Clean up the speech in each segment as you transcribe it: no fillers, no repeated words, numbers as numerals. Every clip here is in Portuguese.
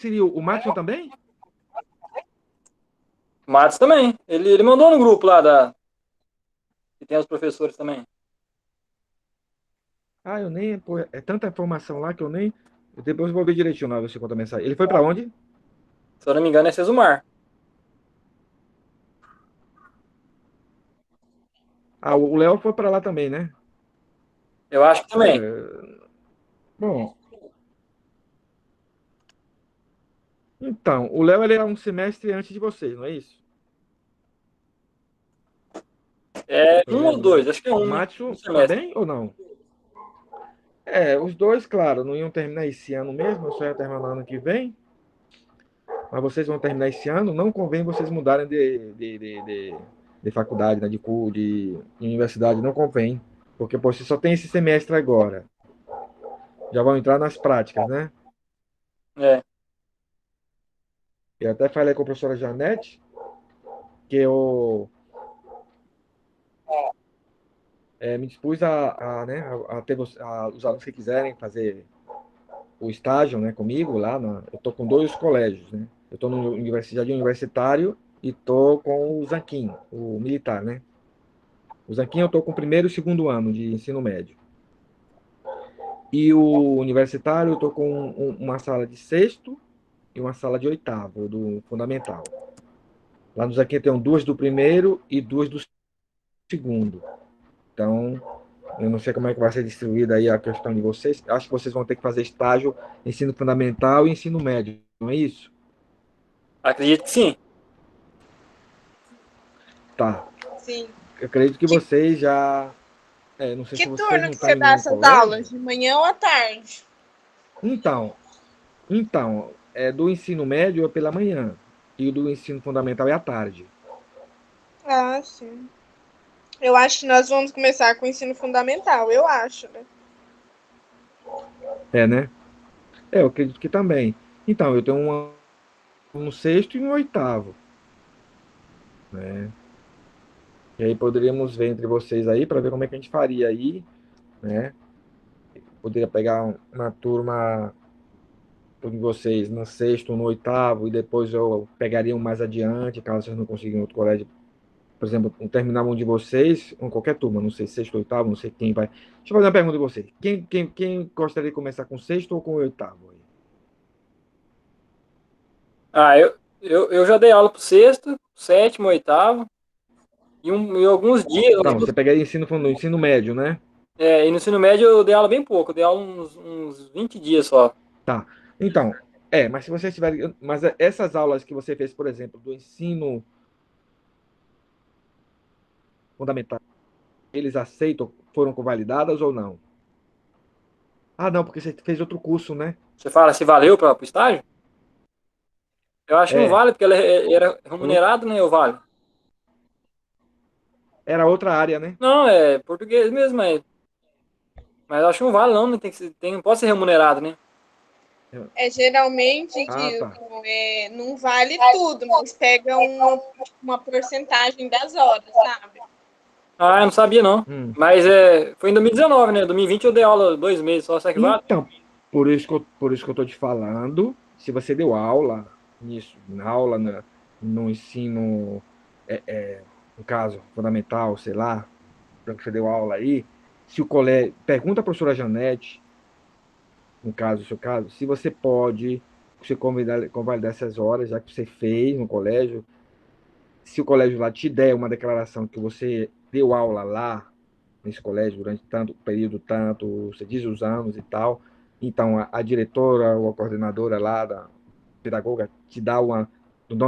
seria o Matson também? Matos também. Ele mandou no grupo lá que tem os professores também. Ah, eu nem. Pô, é tanta informação lá que eu nem. Depois eu vou ver direitinho lá, ver se conta a mensagem. Ele foi pra onde? Se eu não me engano, é Cesumar. Ah, o Léo foi pra lá também, né? Eu acho que também. É, bom, então, o Léo ele é um semestre antes de vocês, não é isso? É O um ou Léo, né? dois, acho que é O um, né? Um Mátio semestre. também ou não? É, os dois, claro, não iam terminar esse ano mesmo, eu só ia terminar no ano que vem, mas vocês vão terminar esse ano, não convém vocês mudarem de faculdade, né, de universidade, não convém, porque pô, você só tem esse semestre agora, já vão entrar nas práticas, né? É. Eu até falei com a professora Janete, que eu me dispus né, a ter os alunos que quiserem fazer o estágio, né, comigo lá. Eu estou com dois colégios, né? Eu estou no Universidade Universitário e estou com o Zanquim, o militar, né? O Zanquim eu estou com o primeiro e segundo ano de ensino médio. E o universitário eu estou com uma sala de sexto e uma sala de oitavo, do fundamental. Lá no Zanquim tem duas do primeiro e duas do segundo. Então, eu não sei como é que vai ser distribuída aí a questão de vocês. Acho que vocês vão ter que fazer estágio, ensino fundamental e ensino médio, não é isso? Acredito que sim. Tá. Sim. Eu acredito que Que, vocês já. Não sei se que vocês turno não que estão você em dá nenhum essas aulas? colégio. De manhã ou à tarde? Então, do ensino médio é pela manhã e o do ensino fundamental é à tarde. Ah, sim. Eu acho que nós vamos começar com o ensino fundamental, eu acho, né? É, né? Eu acredito que também. Então, eu tenho um sexto e um oitavo, né? E aí poderíamos ver entre vocês aí para ver como é que a gente faria aí, né? Poderia pegar uma turma de vocês no sexto, no oitavo, e depois eu pegaria um mais adiante, caso vocês não conseguirem outro colégio. Por exemplo, terminar um de vocês, em qualquer turma, não sei, sexto, oitavo, não sei quem vai. Deixa eu fazer uma pergunta de vocês. Quem gostaria de começar com sexto ou com oitavo? Ah, eu já dei aula pro sexto, sétimo, oitavo, e alguns dias, Não, você pegaria no ensino médio, né? e no ensino médio eu dei aula bem pouco, eu dei aula uns 20 dias só. Tá. Então, mas se vocês tiverem. Mas essas aulas que você fez, por exemplo, do ensino fundamental, eles aceitam, foram convalidadas ou não? Ah, não, porque você fez outro curso, né? Você fala se valeu para o estágio? Eu acho que não É. vale, porque ela era Foi, remunerado, né? O vale. era outra área, né? Não, é português mesmo, mas eu acho que não vale, não, né? Não pode ser remunerado, né? É geralmente Ah, tá. não vale tudo, mas pega uma porcentagem das horas, sabe? Ah, eu não sabia, não. Hum. Mas foi em 2019, né? 2020 eu dei aula 2 meses só, será que vale? Então, por isso que eu estou te falando, se você deu aula nisso, na aula no ensino, no caso, fundamental, sei lá, para que você deu aula aí, se o colégio, pergunta à professora Janete, no caso, no seu caso, se você pode você convalidar essas horas, já que você fez no colégio, se o colégio lá te der uma declaração que você deu aula lá, nesse colégio durante tanto período, tanto, você diz os anos e tal. Então, a diretora ou a coordenadora lá da pedagoga dá uma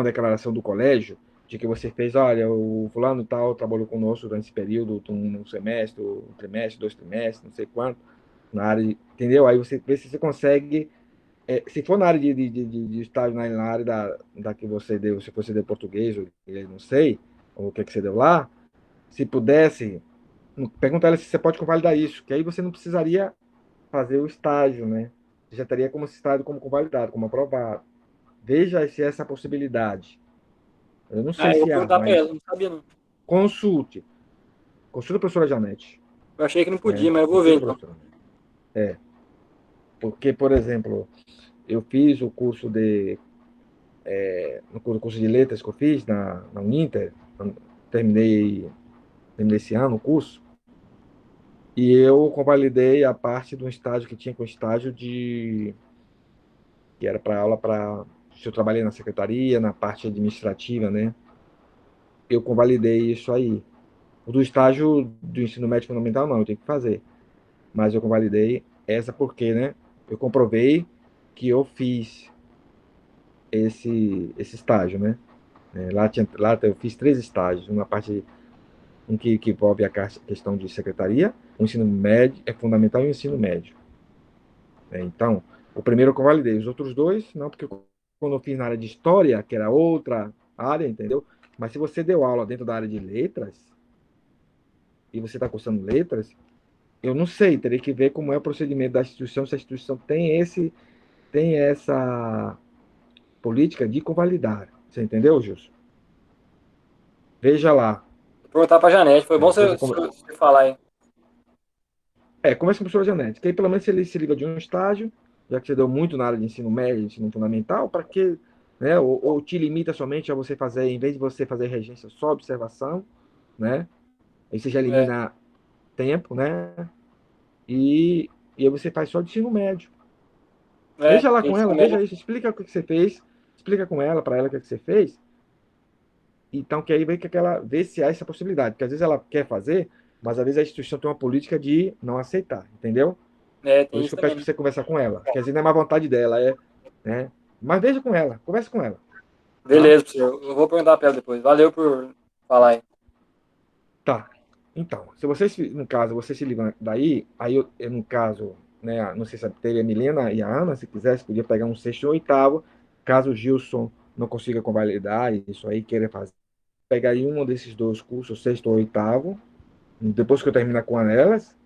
declaração do colégio de que você fez, olha, o fulano e tal trabalhou conosco durante esse período, um semestre, um trimestre, 2 trimestres, não sei quanto, na área, entendeu? Aí você vê se você consegue, se for na área de estágio na área da que você deu, se você deu português, ou não sei, ou o que, que você deu lá, se pudesse, pergunta ela se você pode convalidar isso, que aí você não precisaria fazer o estágio, né? Você já teria como esse estágio como convalidado, como aprovado. Veja se essa possibilidade. Eu não Ah, sei eu vou se há, perguntar pra ela, mas não sabia, não. consulte. Consulte a professora Janete, Eu achei que não podia, né? mas eu vou ver Consulte a então. professora. É, porque, por exemplo, eu fiz o curso no curso de letras que eu fiz na Uninter, terminei, terminei esse ano o curso, e eu convalidei a parte do estágio que tinha com estágio que era para aula para, se eu trabalhei na secretaria, na parte administrativa, né? Eu convalidei isso aí. O do estágio do ensino médio fundamental, não, eu tenho que fazer. Mas eu convalidei essa porque, né? Eu comprovei que eu fiz esse estágio, né? Lá eu fiz 3 estágios, uma parte que envolve a questão de secretaria, o ensino médio, é fundamental e o ensino médio. Então, o primeiro eu convalidei, os outros dois, não, porque quando eu fiz na área de história, que era outra área, entendeu? Mas se você deu aula dentro da área de letras, e você está cursando letras, eu não sei, teria que ver como é o procedimento da instituição, se a instituição tem essa política de convalidar. Você entendeu, Gilson? Veja lá. Vou perguntar pra Janete. Foi bom Veja você falar aí. conversa com a professora Janete, que aí pelo menos ele se livra de um estágio, já que você deu muito na área de ensino médio, ensino fundamental, para que, né, ou te limita somente a você fazer, em vez de você fazer regência, só observação, né? Aí você já É, elimina tempo, né? E aí você faz só de ensino médio. Veja lá com ensino ela, médio. veja isso, explica o que você fez, explica com ela, para ela o que você fez. Então, que aí vê que ela vê se há essa possibilidade, porque às vezes ela quer fazer, mas às vezes a instituição tem uma política de não aceitar, entendeu? Por Tem isso isso que eu peço também, para né? você conversar com ela, que às vezes não é má vontade dela, né? Mas veja com ela, conversa com ela, tá? Beleza, professor. Eu vou perguntar pra ela depois. Valeu por falar aí. Tá. Então, se vocês, no caso, você se livra daí, aí no caso, né, não sei se teve a Milena e a Ana, se quisesse, podia pegar um sexto ou oitavo, caso o Gilson não consiga convalidar isso aí, queira fazer, pegaria um desses dois cursos, sexto ou oitavo, depois que eu terminar com elas,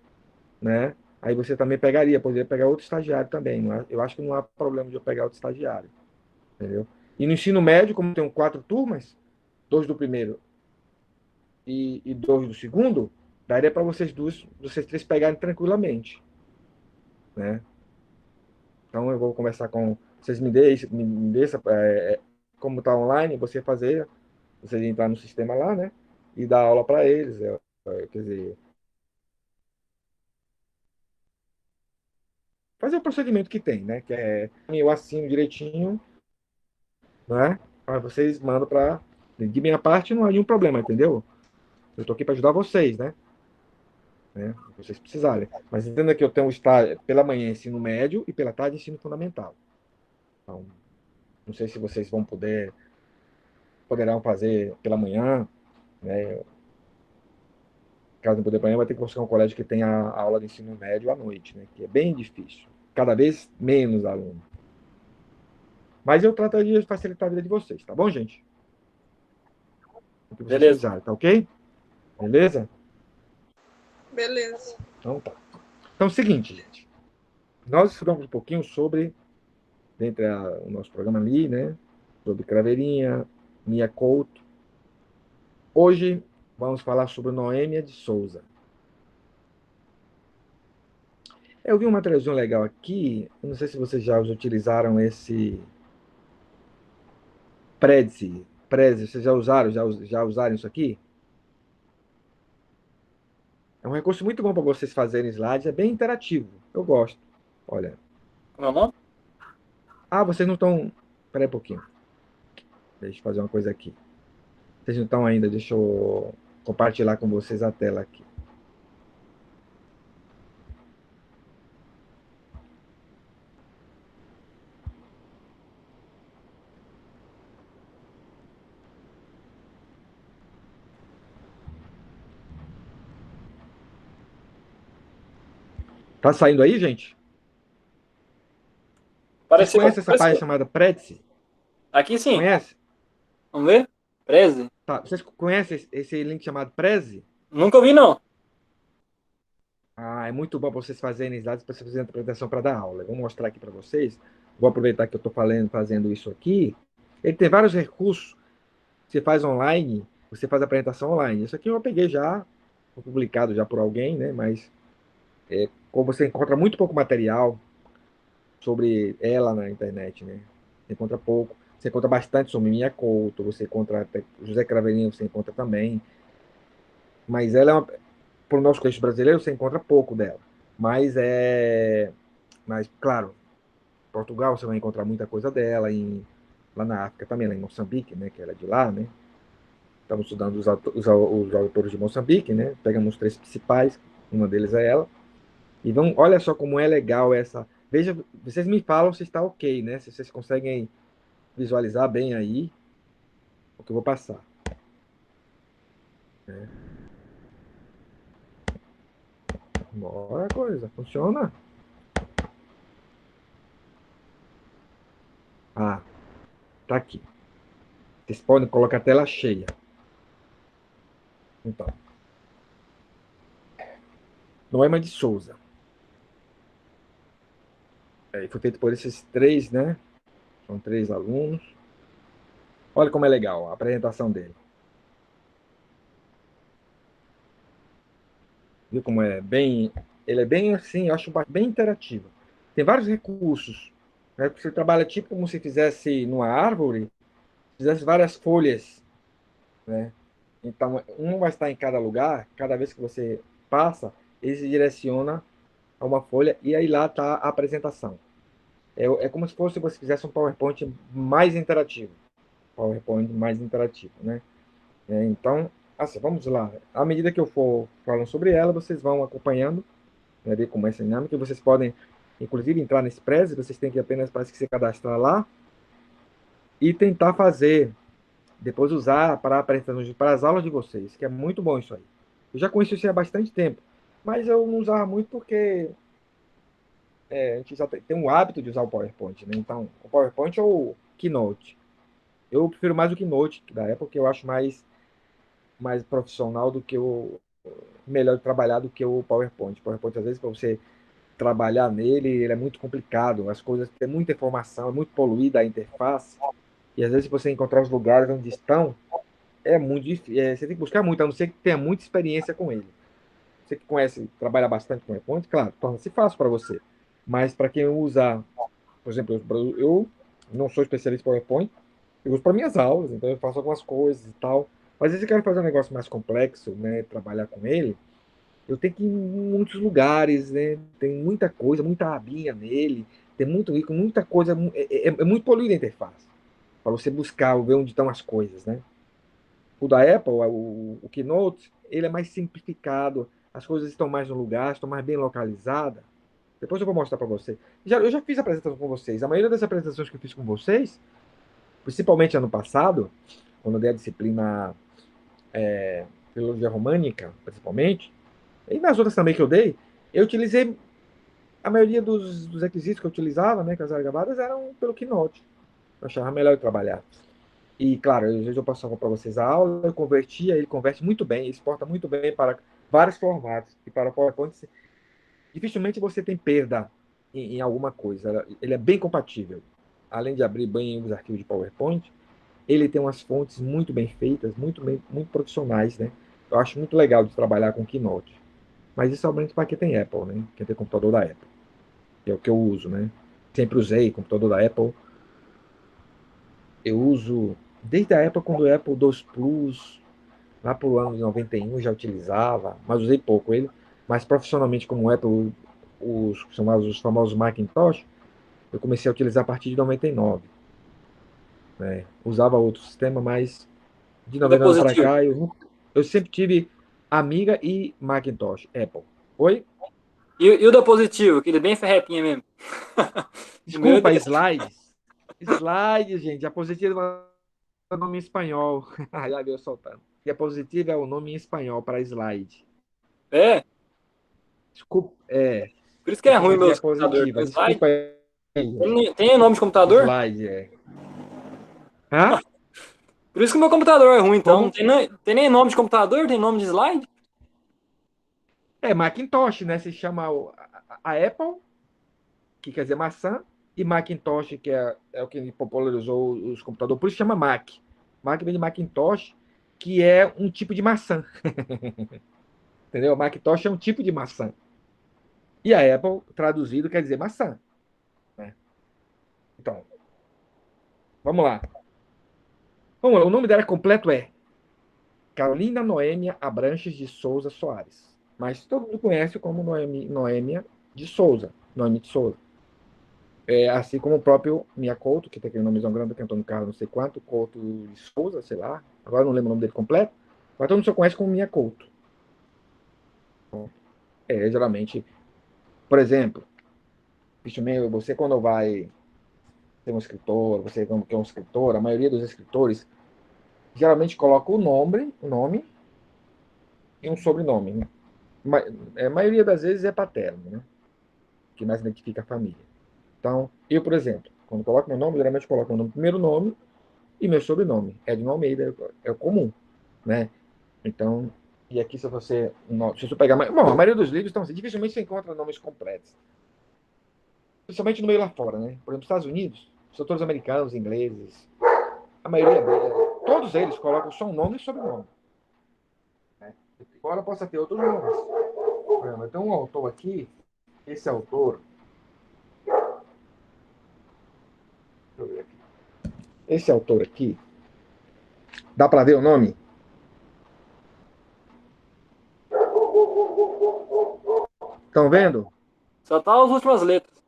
né? Aí você também poderia pegar outro estagiário também. Eu acho que não há problema de eu pegar outro estagiário, entendeu? E no ensino médio, como tem 4 turmas, 2 do primeiro e 2 do segundo, daria para vocês três pegarem tranquilamente, né? Então eu vou conversar com vocês me dê como está online, vocês entrar no sistema lá, né? E dar aula para eles, quer dizer, fazer o procedimento que tem, né? Que é eu assino direitinho, né? Aí vocês mandam para. De minha parte, não há nenhum problema, entendeu? Eu estou aqui para ajudar vocês, né? Se vocês precisarem. Mas entenda que eu tenho estágio pela manhã ensino médio e pela tarde ensino fundamental. Então, não sei se vocês poderão fazer pela manhã, né? Caso não puder pela manhã, vai ter que buscar um colégio que tenha a aula de ensino médio à noite, né? Que é bem difícil. Cada vez menos aluno. Mas eu trataria de facilitar a vida de vocês, tá bom, gente? O que vocês Beleza. precisarem, tá ok? Beleza? Beleza. Então tá. Então é o seguinte, gente. Nós estudamos um pouquinho sobre, dentre o nosso programa ali, né? Sobre Craveirinha, Mia Couto. Hoje vamos falar sobre Noêmia de Souza. Eu vi uma televisão legal aqui. Eu não sei se vocês já utilizaram esse Prezi. Prezi, vocês já usaram? Já usaram isso aqui? É um recurso muito bom para vocês fazerem slides. É bem interativo. Eu gosto. Olha. Como é o nome? Ah, vocês não estão. Espera aí um pouquinho. Deixa eu fazer uma coisa aqui. Vocês não estão ainda. Deixa eu compartilhar com vocês a tela aqui. Tá saindo aí, gente? Vocês Apareceu, conhecem essa página apareceu. chamada Prezi? Aqui sim. Conhece? Vamos ver? 13? Tá. Vocês conhecem esse link chamado Prezi? Nunca ouvi, não. Ah, é muito bom para vocês fazerem slides para vocês fazerem apresentação para dar aula. Eu vou mostrar aqui para vocês. Vou aproveitar que eu estou fazendo isso aqui. Ele tem vários recursos. Você faz online, você faz apresentação online. Isso aqui eu peguei já, foi publicado já por alguém, né? Mas como você encontra muito pouco material, sobre ela na internet, né? Você encontra pouco. Você encontra bastante sobre Minha Couto, você encontra até José Cravelinho, você encontra também. Mas ela é uma, para o nosso contexto brasileiro, você encontra pouco dela. Mas mas claro, Portugal você vai encontrar muita coisa dela, lá na África também, lá em Moçambique, né, que ela é de lá, né? Estamos estudando os autores de Moçambique, né? Pegamos os três principais, uma deles é ela. E vamos, olha só como é legal essa. Veja, vocês me falam se está ok, né? Se vocês conseguem visualizar bem aí o que eu vou passar. Né? Bora, coisa, funciona? Ah, tá aqui. Vocês podem colocar a tela cheia. Então, Noema de Souza. Foi feito por esses três, né? São três alunos. Olha como é legal a apresentação dele. Viu como é bem. Ele é bem assim, eu acho bem interativo. Tem vários recursos. Né? Você trabalha tipo como se fizesse numa árvore, fizesse várias folhas. Né? Então, um vai estar em cada lugar, cada vez que você passa, ele se direciona a uma folha e aí lá está a apresentação. É como se fosse você fizesse um PowerPoint mais interativo. PowerPoint mais interativo, né? Então, assim, vamos lá. À medida que eu for falando sobre ela, vocês vão acompanhando, né, ver como é essa dinâmica. E vocês podem, inclusive, entrar nesse Prezi, vocês têm que apenas, parece que se cadastrar lá e tentar fazer, depois usar para apresentações, para as aulas de vocês, que é muito bom isso aí. Eu já conheço isso há bastante tempo, mas eu não usava muito porque a gente já tem um hábito de usar o PowerPoint, né? Então, o PowerPoint ou o Keynote. Eu prefiro mais o Keynote da Apple, porque eu acho mais profissional do que melhor de trabalhar do que o PowerPoint. O PowerPoint, às vezes, para você trabalhar nele, ele é muito complicado. As coisas têm muita informação, é muito poluída a interface. E às vezes, se você encontrar os lugares onde estão, é muito difícil. Você tem que buscar muito, a não ser que tenha muita experiência com ele. Você que conhece, trabalha bastante com PowerPoint, claro, torna-se fácil para você. Mas para quem usa, por exemplo, eu não sou especialista em PowerPoint, eu uso para minhas aulas, então eu faço algumas coisas e tal. Mas às vezes eu quero fazer um negócio mais complexo, né, trabalhar com ele, eu tenho que ir em muitos lugares, né? Tem muita coisa, muita abinha nele, tem muito rico, muita coisa, é muito poluída a interface, para você buscar, ver onde estão as coisas, né? O da Apple, o Keynote, ele é mais simplificado, as coisas estão mais no lugar, estão mais bem localizadas. Depois eu vou mostrar para você. Eu já fiz apresentação com vocês. A maioria das apresentações que eu fiz com vocês, principalmente ano passado, quando eu dei a disciplina Filologia Românica, principalmente, e nas outras também que eu dei, eu utilizei a maioria dos requisitos que eu utilizava, né, que as gravadas eram pelo Keynote. Eu achava melhor eu trabalhar. E, claro, às vezes eu passava para vocês a aula, eu convertia, ele converte muito bem, ele exporta muito bem para vários formatos. E para o PowerPoint, dificilmente você tem perda em alguma coisa. Ele é bem compatível. Além de abrir bem os arquivos de PowerPoint, ele tem umas fontes muito bem feitas, muito profissionais, né? Eu acho muito legal de trabalhar com Keynote. Mas isso somente para quem tem Apple, né? Quem tem computador da Apple. Que é o que eu uso, né? Sempre usei computador da Apple. Eu uso desde a época quando o Apple 2 Plus, lá para o ano de 91, já utilizava, mas usei pouco ele. Mas profissionalmente, como o Apple, os famosos Macintosh, eu comecei a utilizar a partir de 99. Né? Usava outro sistema, mas de E o da 99 para Positivo? cá, eu sempre tive Amiga e Macintosh, Apple. Oi? E o da Positivo, aquele bem ferretinha mesmo. O meu Desculpa, desse. slides. Slides, gente. A positiva é o nome em espanhol. Já veio soltando. E a positiva é o nome em espanhol para slide. É, Desculpa, por isso que eu é quis ruim dizer a meus computadores. positiva. Tem slide? Desculpa aí, gente. Tem nome de computador? Slide, Hã? Por isso que o meu computador é ruim, então. Não Como? tem, tem nem nome de computador, tem nome de slide? É Macintosh, né? Se chama a Apple, que quer dizer maçã, e Macintosh, que é o que popularizou os computadores. Por isso chama Mac. Mac vem de Macintosh, que é um tipo de maçã. Entendeu? Macintosh é um tipo de maçã. E a Apple, traduzido, quer dizer maçã. Né? Então, vamos lá. Vamos lá. O nome dela completo é Carolina Noêmia Abranches de Souza Soares. Mas todo mundo conhece como Noêmia de Souza. Noêmia de Souza. Assim como o próprio Mia Couto, que tem aquele nomezão grande do Antônio Carlos, não sei quanto, Couto de Souza, sei lá. Agora eu não lembro o nome dele completo. Mas todo mundo só conhece como Mia Couto. Geralmente, por exemplo, bicho meu, você quando vai ser um escritor, você que é um escritor, a maioria dos escritores geralmente coloca o nome e um sobrenome, né? A maioria das vezes é paterno, né? Que mais identifica a família. Então, eu, por exemplo, quando coloco meu nome, geralmente coloco meu primeiro nome e meu sobrenome. Edno Almeida é o comum, né? Então, e aqui se você pegar, bom, a maioria dos livros, então, assim, dificilmente você encontra nomes completos. Principalmente no meio lá fora, né? Por exemplo, nos Estados Unidos, os autores americanos, ingleses, a maioria deles, todos eles colocam só um nome e sobrenome. Né? Embora possa ter outros nomes. Por exemplo, tem um autor aqui, esse autor, deixa eu ver aqui. Esse autor aqui, dá para ver o nome? Estão vendo? Só tá as últimas letras.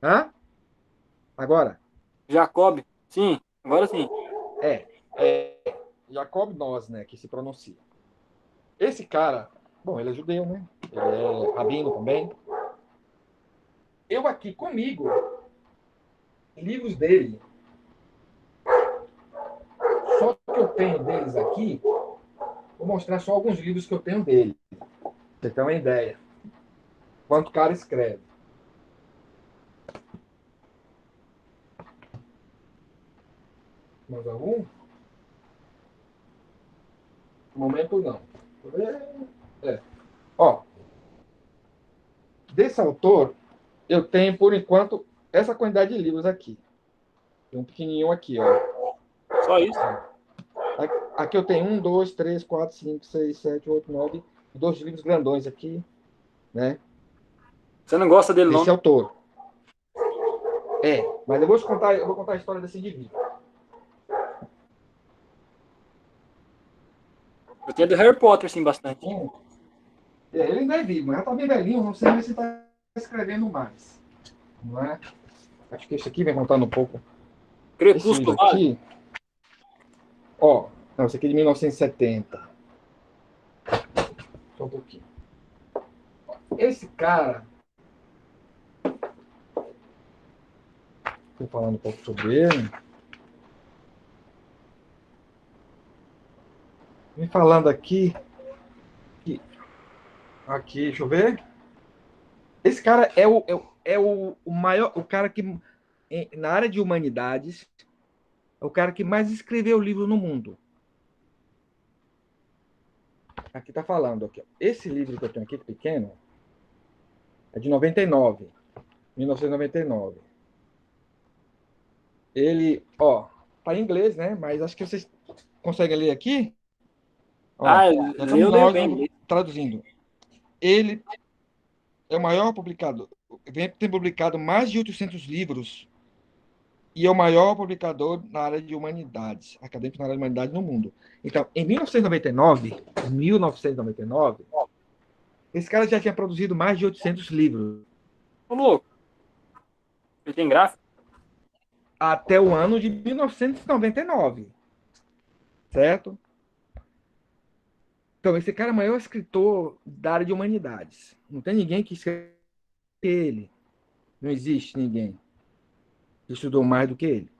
Hã? Agora? Jacob. Sim, agora sim. É Jacob Noz, né, que se pronuncia. Esse cara, bom, ele é judeu, né? Ele é rabino também. Eu aqui comigo, livros dele, só que eu tenho deles aqui, vou mostrar só alguns livros que eu tenho dele. Pra você ter uma ideia. Quanto o cara escreve. Mais algum? No momento não. Ó, desse autor, eu tenho, por enquanto, essa quantidade de livros aqui. Tem um pequenininho aqui, ó. Só isso. Aqui eu tenho 1, 2, 3, 4, 5, 6, 7, 8, 9, dois livros grandões aqui, né? Você não gosta dele, Desse não? autor. Mas eu vou contar a história desse indivíduo. Eu tenho do Harry Potter, sim, bastante. Ele ainda é vivo, mas já tá bem velhinho, não sei se está escrevendo mais. Não é? Acho que esse aqui vem contando um pouco. Esse Crepúsculo, livro vale? aqui, ó, não, esse aqui é de 1970. Só um pouquinho. Esse cara, estou falando um pouco sobre ele. Me falando aqui, deixa eu ver. Esse cara é o maior, o cara que, na área de humanidades, é o cara que mais escreveu livro no mundo. Aqui está falando, aqui. Esse livro que eu tenho aqui, pequeno, é de 99, 1999. Ele, ó, tá em inglês, né? Mas acho que vocês conseguem ler aqui. Ó, Ah, já estamos eu leio nós bem. traduzindo. Ele é o maior publicador. Tem publicado mais de 800 livros e é o maior publicador na área de humanidades, acadêmico na área de humanidades no mundo. Então, em 1999, esse cara já tinha produzido mais de 800 livros, Ô, louco. Ele tem gráfico? até o ano de 1999, certo? Então, esse cara é o maior escritor da área de humanidades. Não tem ninguém que escreva ele. Não existe ninguém que estudou mais do que ele,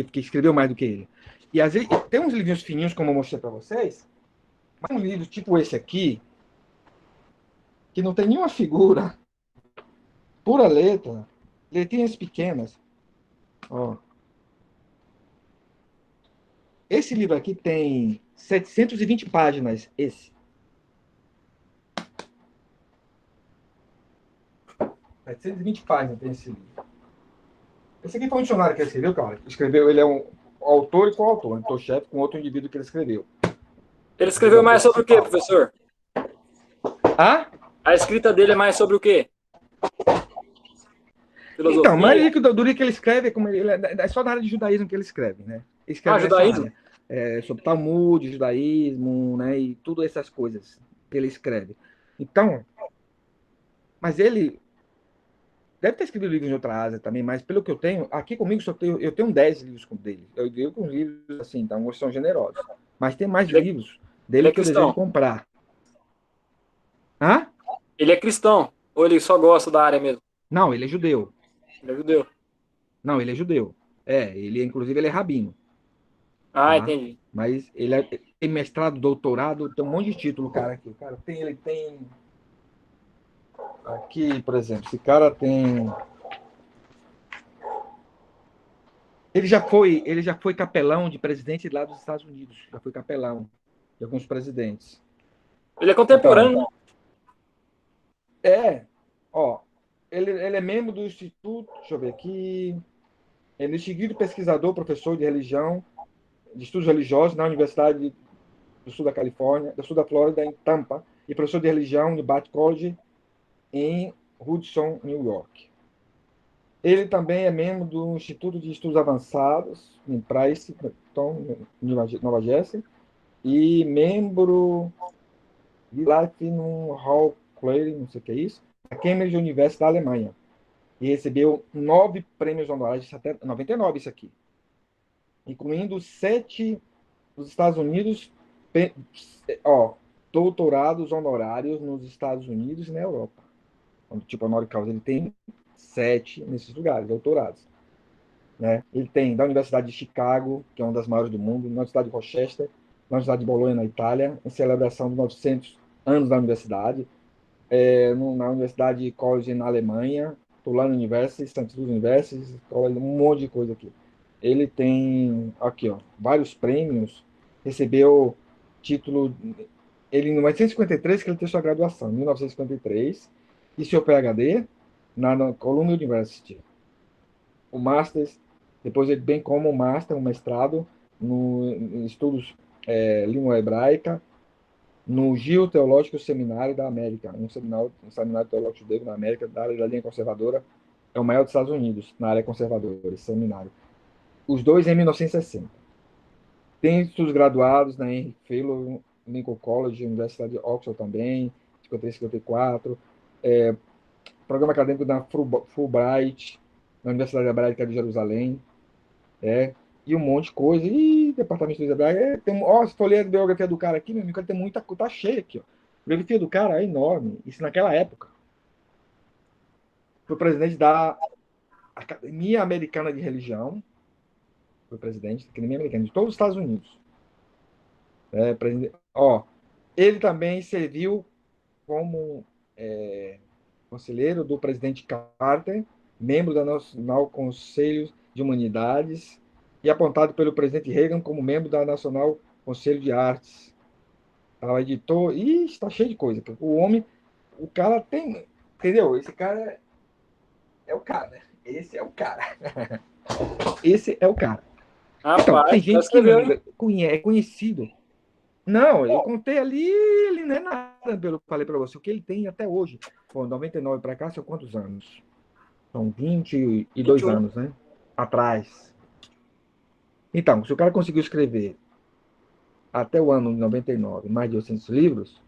que escreveu mais do que ele. E às vezes tem uns livrinhos fininhos, como eu mostrei para vocês, mas um livro tipo esse aqui, que não tem nenhuma figura, pura letra, letrinhas pequenas. Ó. Esse livro aqui tem 720 páginas, esse. 720 páginas tem esse livro. Esse aqui foi um dicionário que ele escreveu, cara. Escreveu, ele é um autor e coautor, editor-chefe com outro indivíduo que ele escreveu. Ele escreveu mais sobre o quê, professor? Ah? A escrita dele é mais sobre o quê? Então, mas filosofia. do livro que ele escreve, é só na área de judaísmo que ele escreve, né? Ele Ah, escreve nessa judaísmo. área. Sobre Talmud, judaísmo, né? E tudo essas coisas que ele escreve. Então, mas ele deve ter escrito livros em outra área também, mas pelo que eu tenho, aqui comigo eu tenho 10 livros dele. Eu digo com livros assim, então são generosos. Mas tem mais Ele é, livros ele dele é que eu desejo cristão. comprar. Hã? Ele é cristão. Ou ele só gosta da área mesmo? Não, ele é judeu. Ele é judeu. Não, ele é judeu. Inclusive, ele é rabino, Ah, tá? entendi. Mas tem mestrado, doutorado, tem um monte de título, cara, aqui. Cara, ele tem. Aqui, por exemplo, esse cara tem. Ele já foi capelão de presidente lá dos Estados Unidos. Já foi capelão de alguns presidentes. Ele é Então, contemporâneo, né? é. Ó, ele é membro do Instituto. Deixa eu ver aqui. Ele é distinguido pesquisador, professor de religião, de estudos religiosos na Universidade do Sul da Califórnia, do Sul da Flórida, em Tampa, e professor de religião no Bard College, em Hudson, New York. Ele também é membro do Instituto de Estudos Avançados, em Princeton, Nova Jersey, e membro de Life no Hall Clary, não sei o que é isso, da Cambridge University da Alemanha. E recebeu 9 prêmios honorários, até 99 isso aqui, incluindo 7 dos Estados Unidos, ó, doutorados honorários nos Estados Unidos e na Europa. Tipo, honoris causa, ele tem 7 nesses lugares, doutorados. Né? Ele tem da Universidade de Chicago, que é uma das maiores do mundo, na Universidade de Rochester, na Universidade de Bolonha, na Itália, em celebração de 900 anos da universidade, na Universidade College, na Alemanha, Tulane University, St. Louis University, um monte de coisa aqui. Ele tem, aqui, ó, vários prêmios, recebeu título, ele em 1953, que ele teve sua graduação, em 1953, e seu PhD na Columbia University. O Masters, depois ele bem como o Master, um mestrado em estudos língua hebraica, no Gil Teológico Seminário da América, um seminário teológico judeu na América, da área da linha conservadora, é o maior dos Estados Unidos, na área conservadora, esse seminário. Os dois em 1960. Tem estudos graduados na Henry Fellow, Lincoln College, Universidade de Oxford também, 53, 54. Programa acadêmico da Fulbright, na Universidade Hebraica de Jerusalém, e um monte de coisa. E departamento de hebraico. Se for ler a biografia do cara aqui, meu amigo, tem muita coisa, tá cheio aqui, ó. A biografia do cara é enorme. Isso naquela época. Foi presidente da Academia Americana de Religião. Foi presidente da Academia Americana de todos os Estados Unidos. Ele também serviu como conselheiro do presidente Carter, membro da Nacional Conselho de Humanidades e apontado pelo presidente Reagan como membro da Nacional Conselho de Artes. Editor. Ih, está cheio de coisa. O cara tem. Entendeu? Esse cara é o cara, né? Esse é o cara. Esse é o cara. Então, tem Rapaz, já gente que, meu escreveu, hein? amigo, é conhecido. Não, eu contei ali, ele não é nada, pelo que falei para você. O que ele tem até hoje. Pô, 99 para cá, são quantos anos? São 22 21. anos, né? Atrás. Então, se o cara conseguiu escrever até o ano de 99 mais de 800 livros,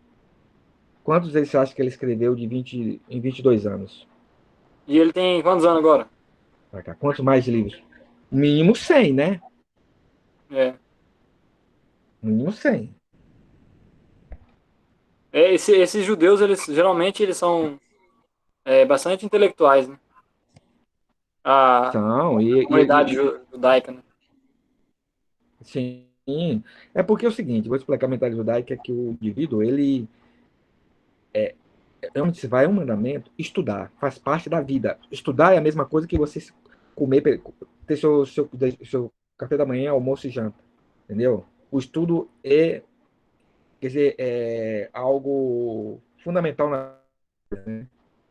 quantos você acha que ele escreveu em 22 anos? E ele tem quantos anos agora? Pra cá? Quantos mais livros? Mínimo 100, né? É. Mínimo 100. Esses judeus, eles geralmente eles são bastante intelectuais, né? A São, comunidade judaica, né? sim. É porque é o seguinte, vou explicar a mentalidade judaica, é que o indivíduo, ele onde se vai é um mandamento, estudar, faz parte da vida. Estudar é a mesma coisa que você comer, ter seu café da manhã, almoço e janta, entendeu? O estudo quer dizer, é algo fundamental,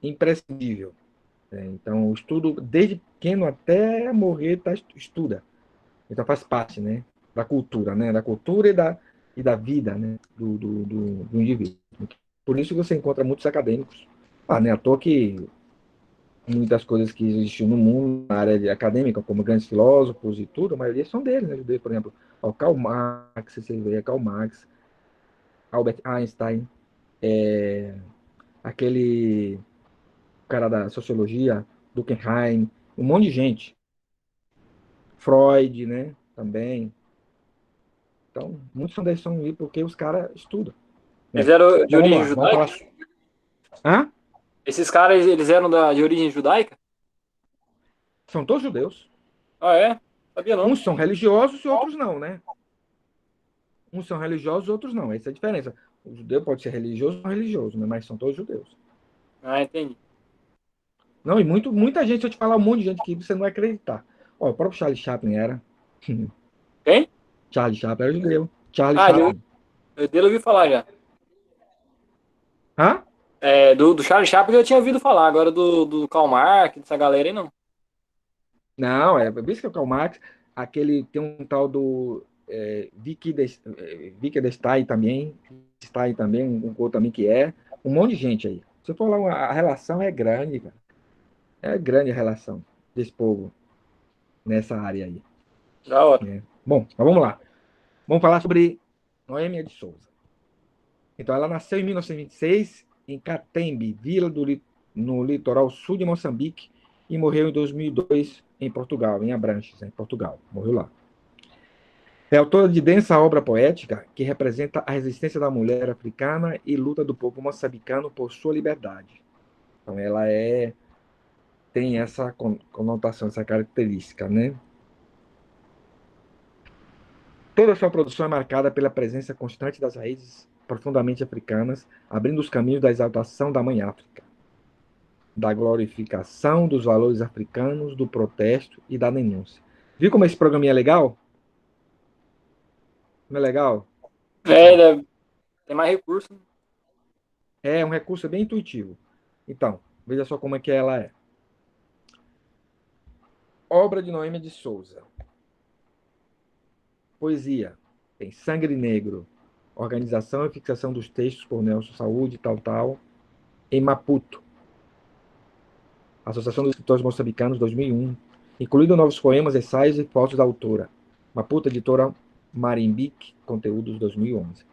imprescindível. Então, o estudo, desde pequeno até morrer, estuda. Então, faz parte, né, da cultura, né, da cultura e da vida, né, do indivíduo. Por isso que você encontra muitos acadêmicos. Não é à toa que muitas coisas que existiam no mundo, na área acadêmica, como grandes filósofos e tudo, a maioria são deles, né? Judeus, por exemplo, o Karl Marx, você vê, Karl Marx, Albert Einstein, aquele cara da sociologia, Durkheim, um monte de gente. Freud, né? Também. Então, muitos são deles são aí porque os caras estudam, Eles né? eram de Mas vamos origem lá, vamos falar. judaica? Hã? Esses caras, eles eram de origem judaica? São todos judeus. Ah, é? Sabia não. Uns são religiosos e outros não, né? Uns são religiosos, outros não. Essa é a diferença. O judeu pode ser religioso ou não religioso, né? Mas são todos judeus. Ah, entendi. Não, e muita gente, se eu te falar um monte de gente que você não vai acreditar. Ó, o próprio Charlie Chaplin era. Quem? Charlie Chaplin era judeu. Charlie Ah, Chaplin. eu dele ouvi falar já. Hã? É, do Charlie Chaplin eu tinha ouvido falar, agora do Karl Marx, dessa galera aí não. Não, por isso que é o Karl Marx. Aquele, tem um tal do Wittgenstein também. Stein também, um outro também que é. Um monte de gente aí. Se eu for lá, a relação é grande, cara. É grande a relação desse povo nessa área aí. Da hora. Né? Bom, mas vamos lá. Vamos falar sobre Noêmia de Souza. Então, ela nasceu em 1926 em Catembe, no litoral sul de Moçambique, e morreu em 2002 em Portugal, em Abranches, em Portugal. Morreu lá. É autora de densa obra poética que representa a resistência da mulher africana e luta do povo moçambicano por sua liberdade. Então, ela tem essa conotação, essa característica, né? Toda a sua produção é marcada pela presença constante das raízes profundamente africanas, abrindo os caminhos da exaltação da Mãe África, da glorificação dos valores africanos, do protesto e da denúncia. Viu como esse programinha é legal? Não é legal? É, Ó, ele tem mais recurso, né? é um recurso bem intuitivo. Então, veja só como é que ela é. Obra de Noêmia de Souza. Poesia. Tem Sangue Negro. Organização e fixação dos textos por Nelson Saúde, tal, em Maputo. Associação dos Escritores Moçambicanos, 2001. Incluindo novos poemas, ensaios e fotos da autora. Maputo, editora Marimbique, conteúdos, 2011.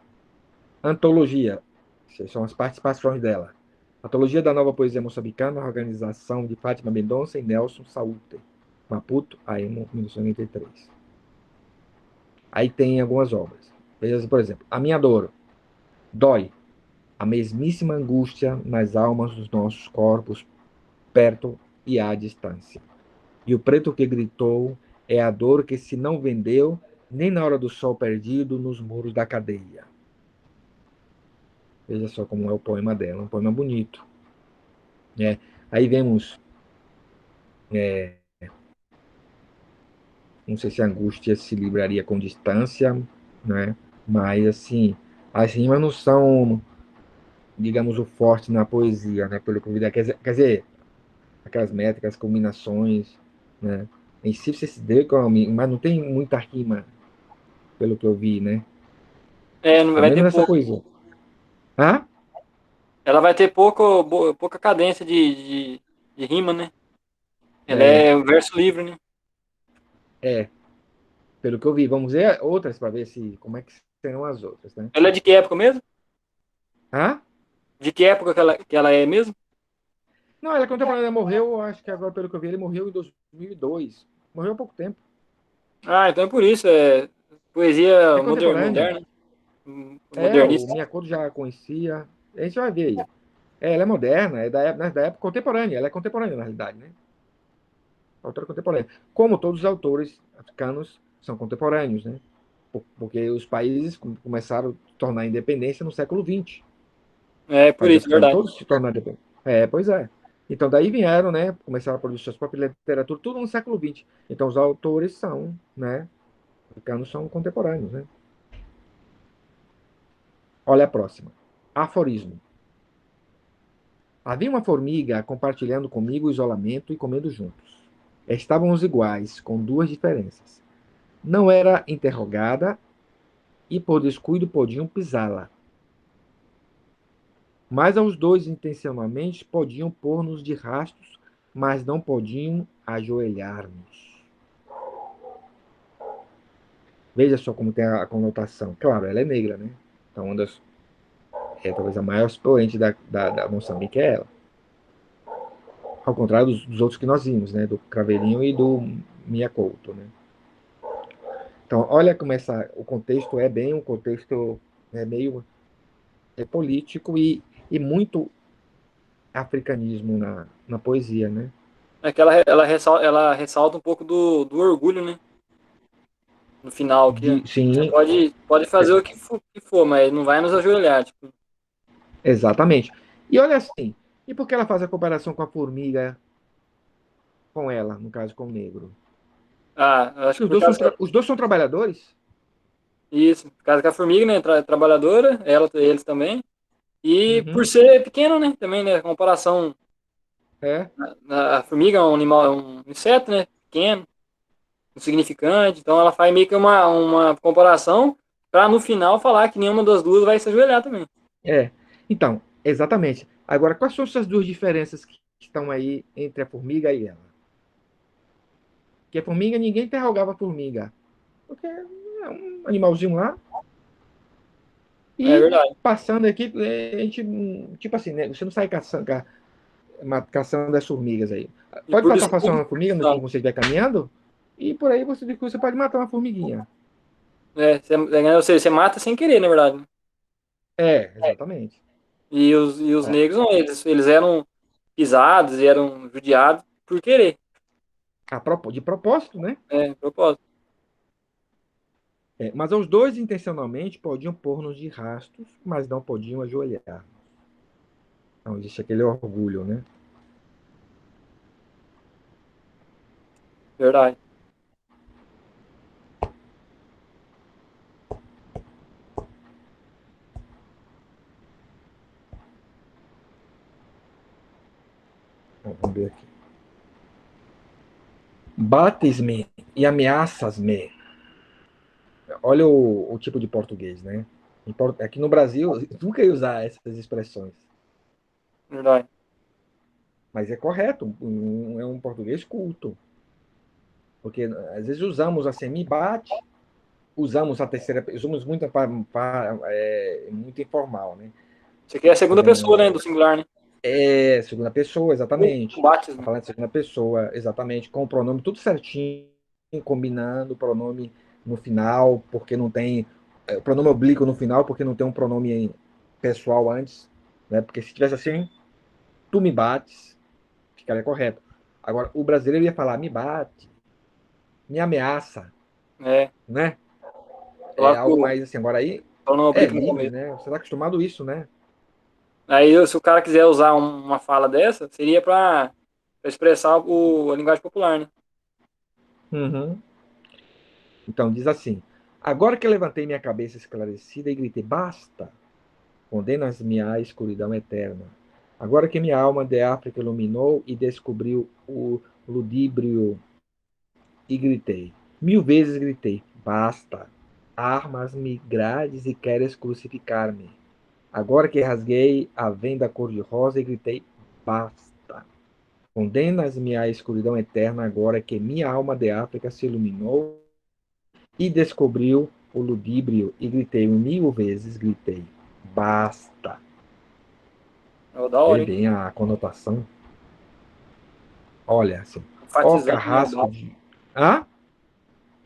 Antologia. Essas são as participações dela. Antologia da Nova Poesia Moçambicana, organização de Fátima Mendonça e Nelson Saúde. Maputo, AEMO, 1993. Aí tem algumas obras. Veja, por exemplo, A Minha Dor. Dói. A mesmíssima angústia nas almas dos nossos corpos, perto e à distância. E o preto que gritou é a dor que se não vendeu nem na hora do sol perdido nos muros da cadeia. Veja só como é o poema dela, um poema bonito. Né? Aí vemos, não sei se a angústia se livraria com distância, né? Mas assim, as rimas não são, digamos, o forte na poesia, né? Pelo que eu vi, quer dizer, aquelas métricas, combinações, né? Em si você se deu, mas não tem muita rima, pelo que eu vi, né? É, não Pelo vai menos ter nessa pouco. poesia. Hã? Ela vai ter pouca cadência de rima, né? Ela É, é um verso livre, né? é, pelo que eu vi. Vamos ver outras para ver se como é que serão as outras, né? Ela é de que época mesmo? Hã? De que época que ela é mesmo? Não, ela é contemporânea, morreu, acho que agora, pelo que eu vi, ele morreu em 2002. Morreu há pouco tempo. Ah, então é por isso. É poesia É contemporânea. moderna. O Modernista. Miyakoto já conhecia. A gente vai ver aí. Ela é moderna, é da época contemporânea. Ela é contemporânea, na realidade, né? Autora contemporânea. Como todos os autores africanos são contemporâneos, né? Porque os países começaram a tornar a independência no século XX. É por Países isso, africanos verdade. todos se tornaram independentes. Pois é. Então, daí vieram, né? Começaram a produzir suas próprias literaturas, tudo no século XX. Então, os autores são, né? Africanos são contemporâneos, né? Olha a próxima. Aforismo. Havia uma formiga compartilhando comigo o isolamento e comendo juntos. Estávamos iguais, com duas diferenças. Não era interrogada e, por descuido, podiam pisá-la. Mas aos dois intencionalmente podiam pôr-nos de rastros mas não podiam ajoelhar-nos. Veja só como tem a conotação. Claro, ela é negra, né? Então, talvez a maior expoente da Moçambique é ela. Ao contrário dos outros que nós vimos, né? Do Craveirinho e do Mia Couto, né? Então, olha como o contexto é bem um contexto meio político e muito africanismo na poesia, né? É que ela ressalta um pouco do orgulho, né? No final, que você Sim, pode fazer o que for, mas não vai nos ajoelhar. Tipo, exatamente. E olha assim, e por que ela faz a comparação com a formiga, com ela, no caso com o negro? eu acho Porque que por causa que, os dois são trabalhadores? isso, por causa que a formiga, né, trabalhadora, eles também, e por Uhum, ser pequeno, né, também, né, comparação, é, a formiga é um animal, é um inseto, né, pequeno, insignificante, então ela faz meio que uma comparação para no final falar que nenhuma das duas vai se ajoelhar também. é. Então, exatamente. Agora, quais são essas duas diferenças que estão aí entre a formiga e ela? Que a formiga, ninguém interrogava a formiga. Porque é um animalzinho lá. É E verdade. passando aqui, a gente, tipo assim, né? Você não sai caçando as formigas aí. E Pode por passar passando desculpa, uma formiga tá. quando você estiver caminhando, e por aí você pode matar uma formiguinha. Ou seja, você mata sem querer, na verdade, né? É, exatamente. E os É, negros, não, eles eram pisados e eram judiados por querer, de propósito, né? de propósito. É, mas os dois intencionalmente podiam pôr-nos de rastos, mas não podiam ajoelhar. Então existe aquele orgulho, né? Verdade. Bom, vamos ver aqui. Bates-me e ameaças-me. Olha o tipo de português, né? Aqui no Brasil, nunca ia usar essas expressões. Verdade. Mas é correto, é um português culto. Porque às vezes usamos assim, me bate, usamos a terceira, usamos muito, muito informal, né? Você quer a segunda pessoa, Com né, do singular, né? segunda pessoa, exatamente. Combates, Tá né? falando de segunda pessoa, exatamente, com o pronome tudo certinho, combinando o pronome no final, porque não tem. O pronome oblíquo no final, porque não tem um pronome pessoal antes, né? Porque se tivesse assim, tu me bates, ficaria correto. Agora, o brasileiro ia falar me bate, me ameaça, É, né? É coloca algo o mais assim. Agora aí pronome é oblíquo no livre, começo. né? Você está acostumado a isso, né? Aí, se o cara quiser usar uma fala dessa, seria para expressar a linguagem popular, né? Uhum. Então diz assim: agora que levantei minha cabeça esclarecida e gritei, basta, condena-me à escuridão eterna. Agora que minha alma de África iluminou e descobriu o ludíbrio, e gritei, 1000 vezes gritei, basta, armas-me grades e queres crucificar-me. Agora que rasguei a venda cor-de-rosa e gritei, basta. Condenas-me à escuridão eterna agora que minha alma de África se iluminou e descobriu o ludíbrio e gritei 1000 vezes, gritei, basta. É da Vê hora, hein? bem a conotação. Olha, assim, ó Enfatizando, né? carrasco de... Hã?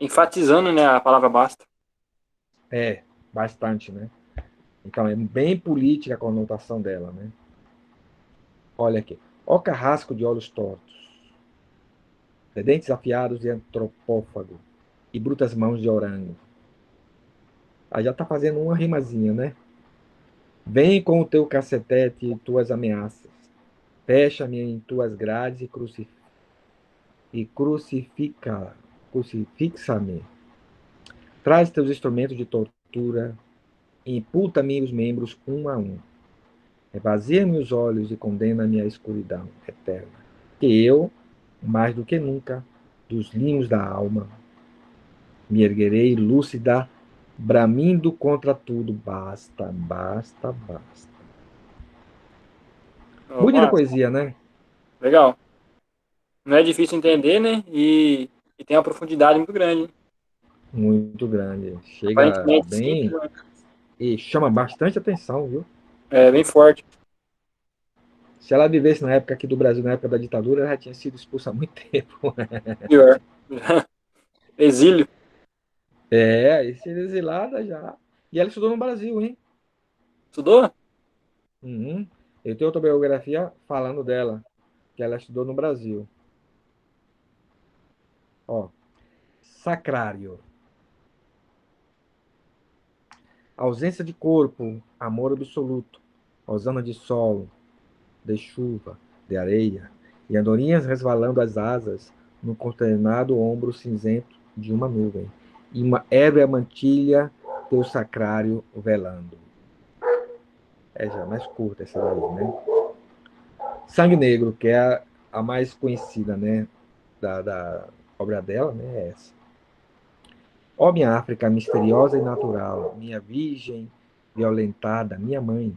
Enfatizando, né, a palavra basta. É, bastante, né? Então, é bem política a conotação dela, né? Olha aqui. Ó carrasco de olhos tortos, de dentes afiados de antropófago e brutas mãos de orango. Aí já tá fazendo uma rimazinha, né? Vem com o teu cacetete e tuas ameaças. Fecha-me em tuas grades e crucifixa-me. Traz teus instrumentos de tortura e imputa-me os membros um a um. Esvazia-me os olhos e condena-me à escuridão eterna. Que eu, mais do que nunca, dos linhos da alma, me erguerei lúcida, bramindo contra tudo. Basta, basta, basta. Ô, Bonita massa. poesia, né? Legal. não é difícil entender, né? E tem uma profundidade muito grande, né? Muito grande. Chega Aparentemente simples, bem né? e chama bastante atenção, viu? É bem forte. Se ela vivesse na época aqui do Brasil, na época da ditadura, ela já tinha sido expulsa há muito tempo. Pior. Exílio. É, e ser exilada já. E ela estudou no Brasil, hein? Estudou? Uhum. Eu tenho autobiografia falando dela, que ela estudou no Brasil. Ó, sacrário. Ausência de corpo, amor absoluto. Osana de sol, de chuva, de areia. E andorinhas resvalando as asas no consternado ombro cinzento de uma nuvem. E uma ébria mantilha teu sacrário velando. É já mais curta essa daí, né? Sangue Negro, que é a mais conhecida, né, da obra dela, né, é essa. Ó minha África misteriosa e natural, minha virgem violentada, minha mãe,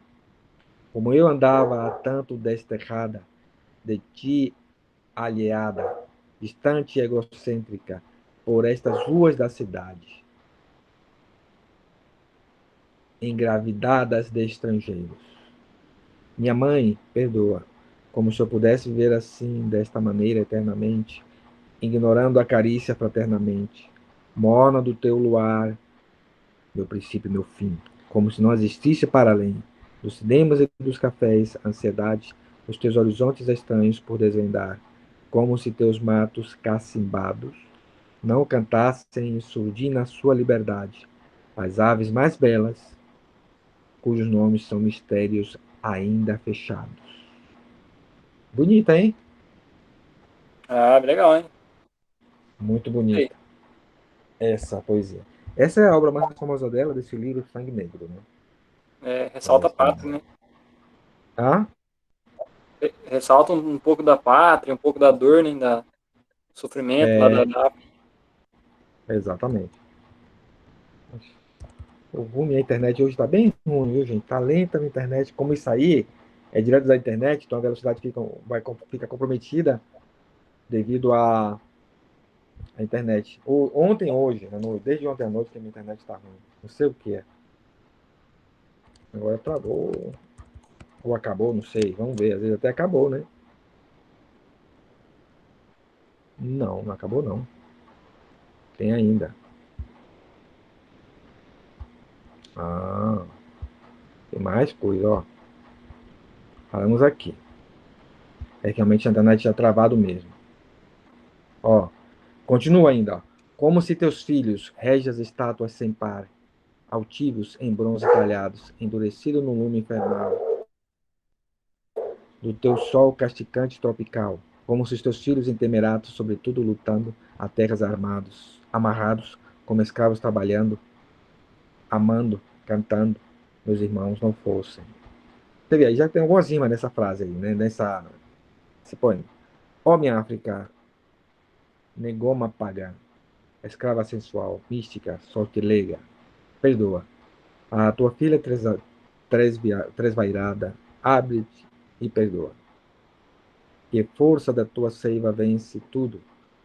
como eu andava há tanto desterrada, de ti alheada, distante e egocêntrica, por estas ruas da cidade, engravidadas de estrangeiros. Minha mãe, perdoa, como se eu pudesse viver assim, desta maneira, eternamente, ignorando a carícia fraternamente, morna do teu luar, meu princípio e meu fim, como se não existisse para além dos cinemas e dos cafés, ansiedade, os teus horizontes estranhos por desvendar, como se teus matos cacimbados não cantassem em surdina sua liberdade, as aves mais belas, cujos nomes são mistérios ainda fechados. Bonita, hein? Ah, legal, hein? Muito Sei. bonita essa poesia. Essa é a obra mais famosa dela, desse livro Sangue Negro, né? É, ressalta a Essa pátria, né? Ah, Ressalta um pouco da pátria, um pouco da dor, né? Da sofrimento lá da. exatamente. O ruim, a internet hoje está bem ruim, viu, gente? Tá lenta a internet. Como isso aí é direto da internet, então a velocidade fica comprometida devido à internet. Ontem, hoje, né, desde ontem à noite que a minha internet está ruim. Não sei o que é. Agora travou ou acabou, não sei. Vamos ver. Às vezes até acabou, né? Não, não acabou não. Tem ainda. Ah, tem mais coisa, ó. Falamos aqui. É que realmente a internet já travado mesmo. Ó, continua ainda, ó. Como se teus filhos, régias estátuas sem par, altivos em bronze talhados, endurecido no lume infernal, do teu sol casticante tropical, como se os teus filhos intemeratos, sobretudo lutando, a terras armados, amarrados, como escravos trabalhando, amando, cantando, meus irmãos não fossem. Você vê, aí já tem algumas rimas nessa frase aí, né? Nesse poema. Ó minha África, negoma pagã, escrava sensual, mística, sortilega, perdoa. A tua filha tresvairada, abre-te e perdoa. Que força da tua seiva vence tudo.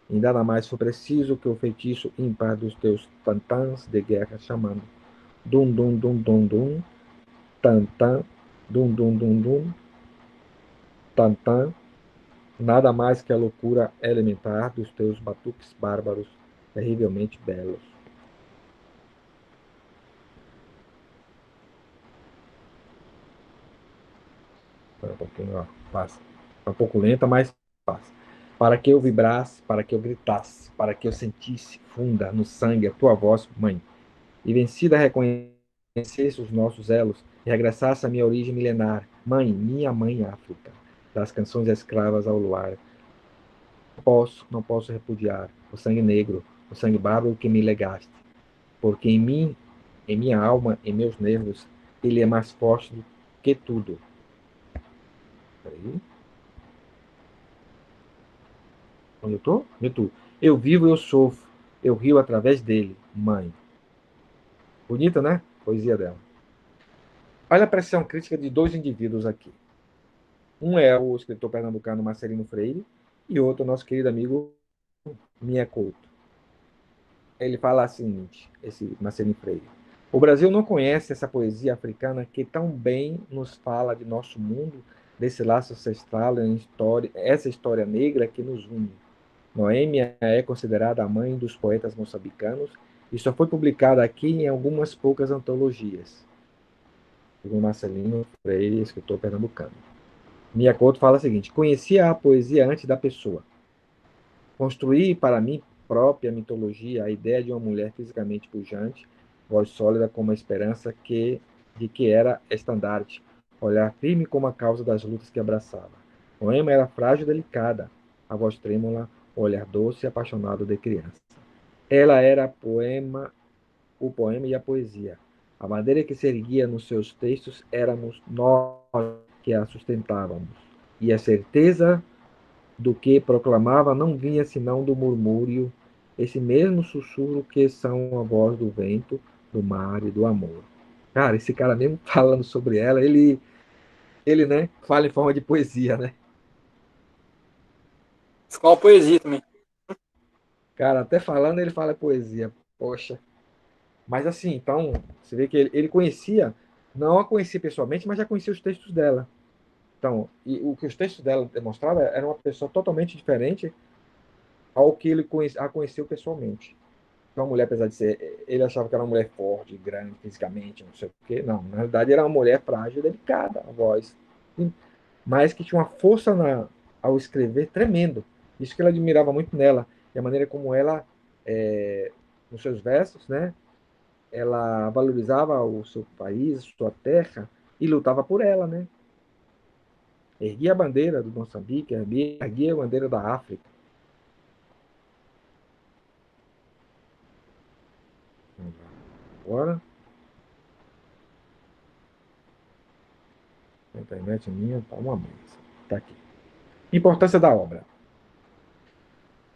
E nada mais for preciso que o feitiço ímpar dos teus tantãs de guerra chamando. Dum, dum, dum, dum, dum, tantã, dum, dum, dum, dum, tantã. Nada mais que a loucura elementar dos teus batuques bárbaros, terrivelmente belos. Espera um pouquinho, ó, passa. Tá um pouco lenta, mas passa. Para que eu vibrasse, para que eu gritasse, para que eu sentisse funda no sangue a tua voz, mãe, e vencida reconhecesse os nossos elos e regressasse à minha origem milenar, mãe, minha mãe África, das canções escravas ao luar. Não posso repudiar o sangue negro, o sangue bárbaro que me legaste, porque em mim, em minha alma, em meus nervos, ele é mais forte do que tudo. Peraí. Onde eu tô? Eu vivo, eu sofro, eu rio através dele, mãe. Bonita, né? Poesia dela. Olha a pressão crítica de dois indivíduos aqui. Um é o escritor pernambucano Marcelino Freire E outro, nosso querido amigo Minha Couto. Ele fala o seguinte, esse Marcelino Freire. O Brasil não conhece essa poesia africana que tão bem nos fala de nosso mundo, desse laço ancestral, essa história negra que nos une. Noêmia é considerada a mãe dos poetas moçambicanos e só foi publicada aqui em algumas poucas antologias. Segundo Marcelino Freire, escritor pernambucano. Mia Couto fala o seguinte: conhecia a poesia antes da pessoa. Construí para mim própria mitologia a ideia de uma mulher fisicamente pujante, voz sólida como a esperança de que era estandarte, olhar firme como a causa das lutas que abraçava. Poema era frágil e delicada, a voz trêmula, o olhar doce e apaixonado de criança. Ela era o poema e a poesia. A madeira que se erguia nos seus textos éramos nós que a sustentávamos. E a certeza do que proclamava não vinha senão do murmúrio, esse mesmo sussurro que são a voz do vento, do mar e do amor. Cara, esse cara mesmo falando sobre ela, ele, né, fala em forma de poesia, né? Isso com uma poesia também. Cara, até falando ele fala poesia. Poxa. Mas assim, então, você vê que ele conhecia, não a conhecia pessoalmente, mas já conhecia os textos dela. Então, e o que os textos dela demonstravam era uma pessoa totalmente diferente ao que a conheceu pessoalmente. Uma mulher, apesar de ser. Ele achava que era uma mulher forte, grande fisicamente, não sei o quê. Não, na realidade era uma mulher frágil e delicada, a voz. Mas que tinha uma força ao escrever tremendo. Isso que ele admirava muito nela. E a maneira como ela, nos seus versos, né, ela valorizava o seu país, sua terra, e lutava por ela, né? Erguia a bandeira do Moçambique, erguia a bandeira da África. Agora, a internet minha tá uma benção. Tá aqui. Importância da obra.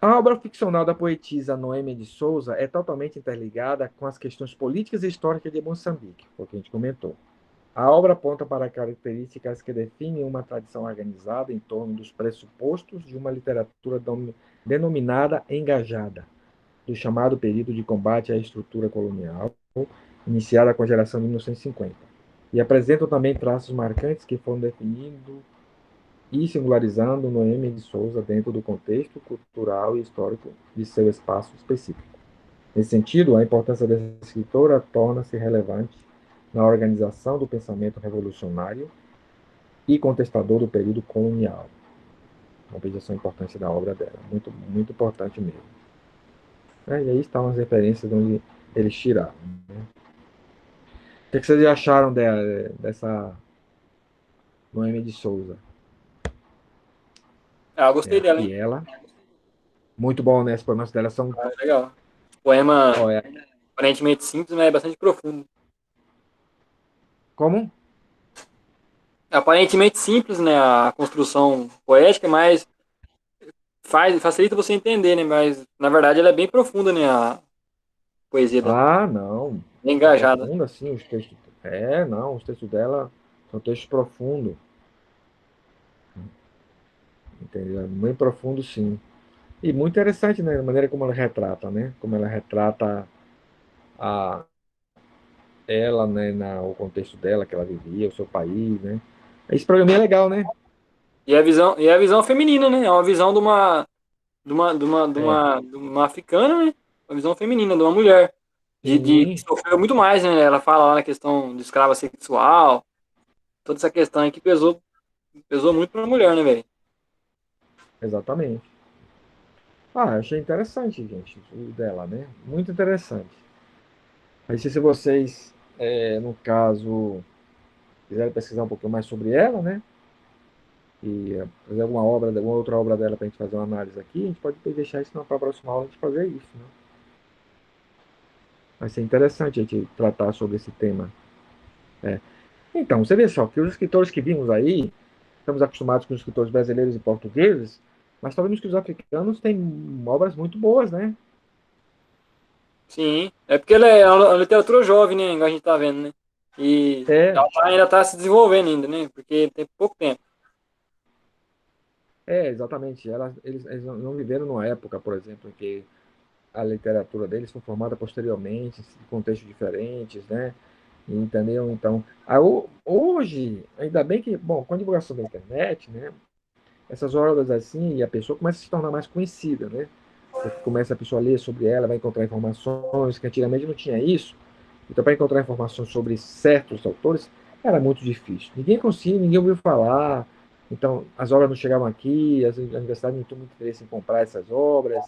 A obra ficcional da poetisa Noêmia de Souza é totalmente interligada com as questões políticas e históricas de Moçambique, foi o que a gente comentou. A obra aponta para características que definem uma tradição organizada em torno dos pressupostos de uma literatura denominada engajada, do chamado período de combate à estrutura colonial, iniciada com a geração de 1950. E apresentam também traços marcantes que foram definidos e singularizando Noêmia de Souza dentro do contexto cultural e histórico de seu espaço específico. Nesse sentido, a importância dessa escritora torna-se relevante na organização do pensamento revolucionário e contestador do período colonial. Uma objeção importante da obra dela, muito, muito importante mesmo. E aí estão as referências onde eles tiraram. Né? O que vocês acharam dessa Noêmia de Souza? Ah, eu gostei dela, E hein? ela, muito bom, né? As poemas dela são. Ah, legal. Poema Oh, aparentemente simples, mas é bastante profundo. como? Aparentemente simples, né? A construção poética, mas facilita você entender, né? Mas na verdade ela é bem profunda, né? A poesia dela. Ah, não. Bem É engajada. profunda, sim, os textos. É, não, os textos dela são textos profundos. Entendeu? Muito profundo, sim. E muito interessante, né? A maneira como ela retrata, né? Como ela retrata a, ela, né? O contexto dela, que ela vivia, o seu país, né? Esse programa é legal, né? E a visão feminina, né? É uma visão É, de uma africana, né? Uma visão feminina, de uma mulher. Que sim, sofreu muito mais, né? Ela fala lá na questão de escrava sexual, toda essa questão aí que pesou muito pra mulher, né, velho? exatamente. Ah, achei interessante, gente, o dela, né? Muito interessante. Aí, se vocês, no caso, quiserem pesquisar um pouquinho mais sobre ela, né? E fazer alguma outra obra dela para a gente fazer uma análise aqui, a gente pode deixar isso para a próxima aula a gente fazer isso, né? Vai ser interessante a gente tratar sobre esse tema. É. Então, você vê só que os escritores que vimos aí, estamos acostumados com os escritores brasileiros e portugueses, mas sabemos que os africanos têm obras muito boas, né? Sim, é porque ela é uma literatura jovem, né? Igual a gente tá vendo, né? E É, ela ainda tá se desenvolvendo ainda, né? Porque tem pouco tempo. exatamente. Eles não viveram numa época, por exemplo, em que a literatura deles foi formada posteriormente, em contextos diferentes, né? Entendeu? Então, hoje, ainda bem que, bom, com a divulgação da internet, né? Essas obras assim, a pessoa começa a se tornar mais conhecida, né? Porque começa a pessoa a ler sobre ela, vai encontrar informações que antigamente não tinha isso. Então, para encontrar informações sobre certos autores, era muito difícil. Ninguém conseguia, ninguém ouviu falar. Então, as obras não chegavam aqui, as universidades não tinham muito interesse em comprar essas obras.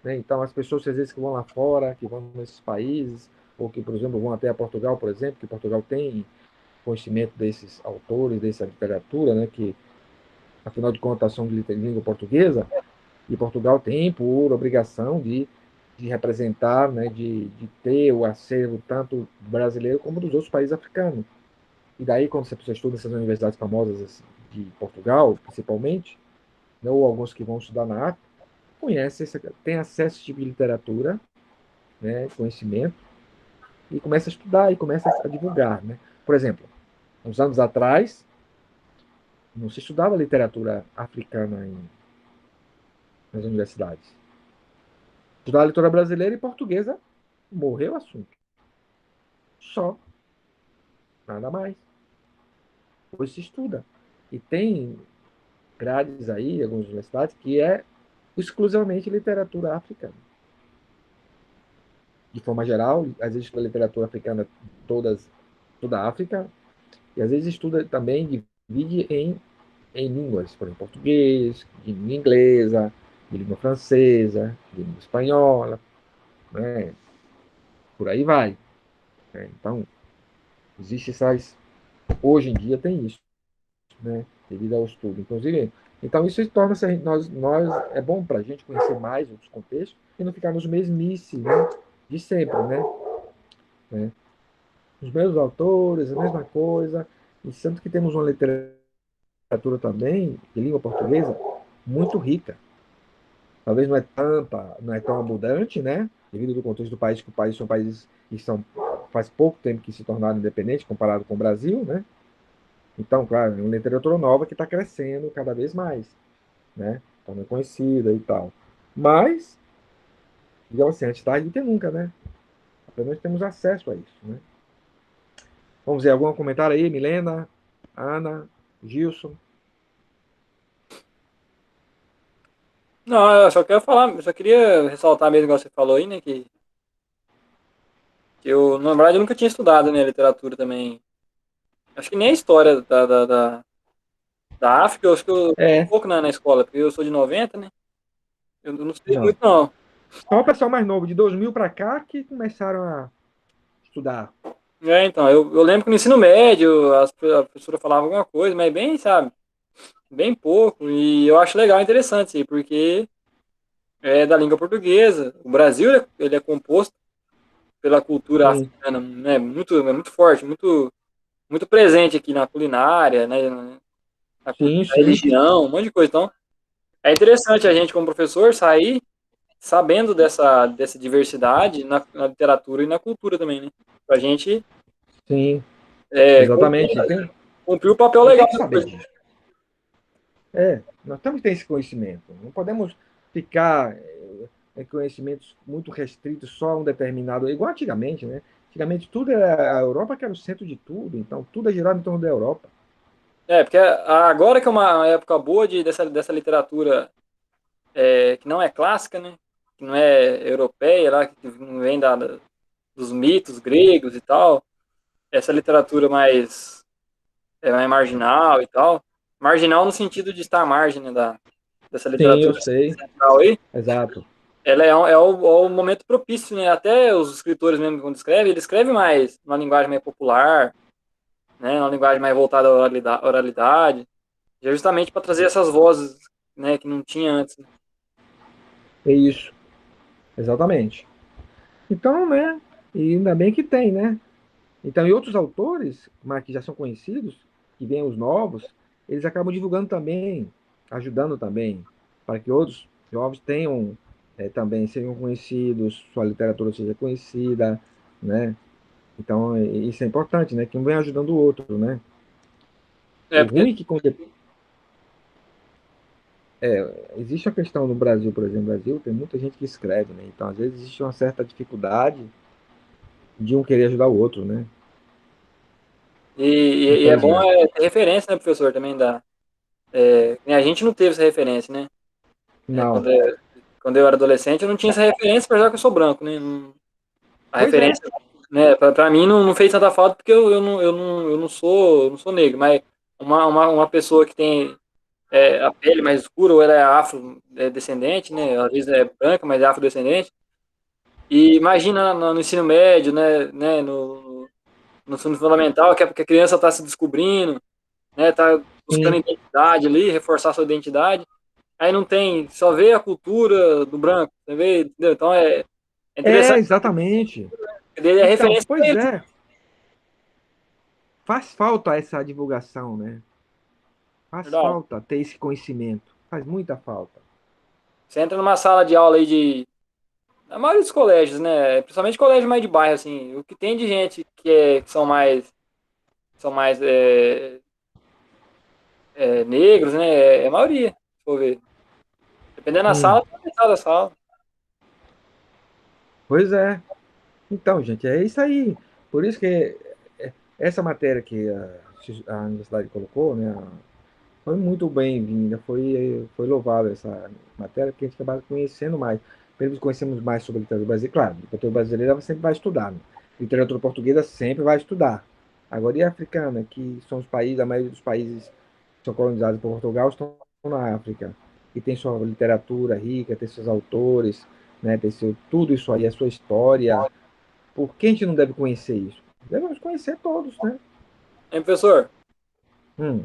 Né? Então, as pessoas, às vezes, que vão lá fora, que vão nesses países, ou que, por exemplo, vão até a Portugal, por exemplo, que Portugal tem conhecimento desses autores, dessa literatura, né? Que, afinal de contas, são de língua portuguesa, e Portugal tem por obrigação de representar, né, de ter o acervo tanto brasileiro como dos outros países africanos. E daí, quando você estuda essas universidades famosas assim, de Portugal, principalmente, né, ou alguns que vão estudar na África, conhece, tem acesso a esse tipo de literatura, né, conhecimento, e começa a estudar e começa a divulgar. Né? Por exemplo, uns anos atrás, não se estudava literatura africana nas universidades. Estudava literatura brasileira e portuguesa, morreu o assunto. Só, nada mais. Hoje se estuda. E tem grades aí, algumas universidades, que é exclusivamente literatura africana. De forma geral, às vezes estuda literatura africana toda a África, e às vezes estuda também, divide em línguas, por exemplo, português, de língua inglesa, de língua francesa, de língua espanhola, né? Por aí vai. Né? Então, existe essas. Hoje em dia tem isso, né? Devido ao estudo. Inclusive, então isso torna-se é bom para a gente conhecer mais outros contextos e não ficar nos mesmices, né? De sempre, né? Os mesmos autores, a mesma coisa. E tanto que temos uma literatura também de língua portuguesa muito rica. Talvez não é tão abundante, né? Devido ao contexto do país, que o país são países que são faz pouco tempo que se tornaram independentes comparado com o Brasil, né? Então, claro, é uma literatura nova que está crescendo cada vez mais, né? Torna conhecida e tal. Mas, digamos assim, antes tarde do que nunca, né? Apenas temos acesso a isso, né? Vamos ver, algum comentário aí, Milena, Ana, Gilson? Não, eu só quero falar, eu só queria ressaltar mesmo, igual você falou aí, né, que eu, na verdade, eu nunca tinha estudado, né, literatura também. Acho que nem a história da África, eu acho que eu um É, pouco na escola, porque eu sou de 90, né, eu não sei não. muito, não. Só o pessoal mais novo, de 2000 para cá, que começaram a estudar. É, então, eu lembro que no ensino médio a professora falava alguma coisa, mas bem, sabe, bem pouco, e eu acho legal, interessante, assim, porque é da língua portuguesa. O Brasil, ele é composto pela cultura Sim, africana, né, muito forte, muito presente aqui na culinária, né, sim, na sim, religião, um monte de coisa. Então, é interessante a gente, como professor, sair sabendo dessa diversidade na literatura e na cultura também, né? Pra gente sim, cumprir, exatamente. cumprir o papel E legal tem que saber depois. disso. Nós temos que ter esse conhecimento. Não podemos ficar conhecimentos muito restritos só a um determinado. Igual antigamente, né? Antigamente tudo era a Europa que era o centro de tudo, então tudo é girado em torno da Europa. É, porque agora que é uma época boa dessa literatura que não é clássica, né? Que não é europeia, lá, que não vem dos mitos gregos e tal. Essa literatura mais marginal e tal. Marginal no sentido de estar à margem, né, dessa Sim, eu literatura sei. central aí. Exato. Ela é o momento propício, né? Até os escritores mesmo, quando escrevem, ele escreve mais uma linguagem mais popular, né? Uma linguagem mais voltada à oralidade, justamente para trazer essas vozes, né, que não tinha antes, né? É isso. Exatamente. Então, né? E ainda bem que tem, né? Então, e outros autores, mas que já são conhecidos, que vêm os novos, eles acabam divulgando também, ajudando também, para que outros jovens tenham também, sejam conhecidos, sua literatura seja conhecida, né? Então, isso é importante, né? Que um vem ajudando o outro, né? É, O porque ruim é que existe a questão no Brasil, por exemplo, no Brasil tem muita gente que escreve, né? Então, às vezes, existe uma certa dificuldade de um querer ajudar o outro, né? E é bom Infelizmente. ter referência, né, professor, também da. A gente não teve essa referência, né? É, Não. quando eu era adolescente, eu não tinha essa referência, apesar que eu sou branco, né? A Pois é. referência, né, pra mim não fez tanta falta porque eu não sou negro, mas uma pessoa que tem a pele mais escura, ou ela é afrodescendente, né? Às vezes é branca, mas é afrodescendente. E imagina no ensino médio, né, no ensino fundamental, que a criança está se descobrindo, né, tá buscando Sim. identidade ali, reforçar sua identidade. Aí não tem, só vê a cultura do branco, você vê, entendeu? Então é É, interessante, exatamente. ele é Então, referência para pois eles. é. Faz falta essa divulgação, né? Faz Verdade. falta ter esse conhecimento. Faz muita falta. Você entra numa sala de aula aí a maioria dos colégios, né, principalmente colégio mais de bairro, assim, o que tem de gente que são mais negros, né, é a maioria, se for ver. Dependendo da Sim. sala, tem metade da sala. Pois é. Então, gente, é isso aí. Por isso que essa matéria que a universidade colocou, né, foi muito bem-vinda, foi louvável essa matéria, porque a gente acaba conhecendo mais. Primeiro, conhecemos mais sobre a literatura brasileira. Claro, a literatura brasileira você sempre vai estudar, né? Literatura portuguesa sempre vai estudar. Agora, e a africana, que são os países, a maioria dos países que são colonizados por Portugal estão na África. E tem sua literatura rica, tem seus autores, né? Tem tudo isso aí, a sua história. Por que a gente não deve conhecer isso? Devemos conhecer todos, né? Hein, professor? Hum,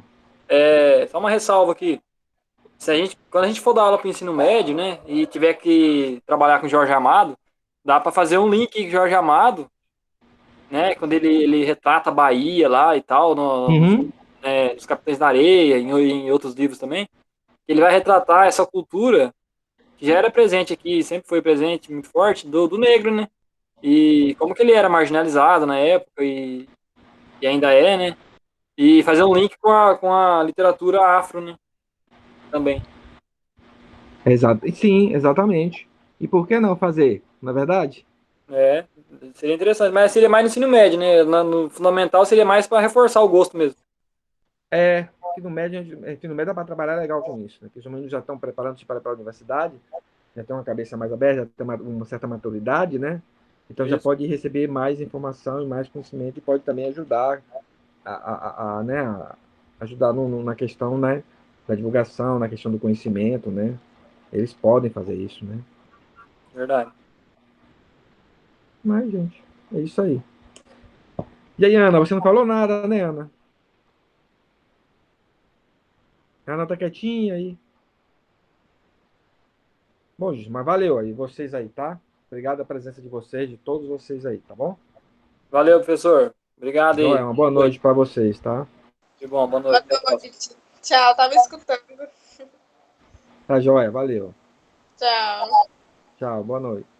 Só uma ressalva aqui. Quando a gente for dar aula para o ensino médio, né, e tiver que trabalhar com Jorge Amado, dá para fazer um link com Jorge Amado, né, quando ele retrata a Bahia lá e tal, uhum, nos Capitães da Areia, em outros livros também, ele vai retratar essa cultura que já era presente aqui, sempre foi presente, muito forte, do negro, né, e como que ele era marginalizado na época e ainda é, né, e fazer um link com a literatura afro, né, também. sim, exatamente. E por que não fazer? Na verdade? É, seria interessante, mas seria mais no ensino médio, né? No fundamental seria mais para reforçar o gosto mesmo. Ensino médio dá para trabalhar legal com isso, né? Porque os meninos já estão preparando-se para a universidade, já tem uma cabeça mais aberta, já tem uma certa maturidade, né? Então já Isso, pode receber mais informação e mais conhecimento e pode também ajudar né, ajudar na questão, né, da divulgação, na questão do conhecimento, né? Eles podem fazer isso, né? verdade. Mas, gente, é isso aí. E aí, Ana, você não falou nada, né, Ana? A Ana tá quietinha aí. Bom, gente, mas valeu aí, vocês aí, tá? Obrigado a presença de vocês, de todos vocês aí, tá bom? Valeu, professor. Obrigado Joia, aí. uma boa Oi, noite para vocês, tá? de bom, boa Boa noite. Até a próxima. noite. Tchau, tava escutando. Tá joia, valeu. Tchau. Tchau, boa noite.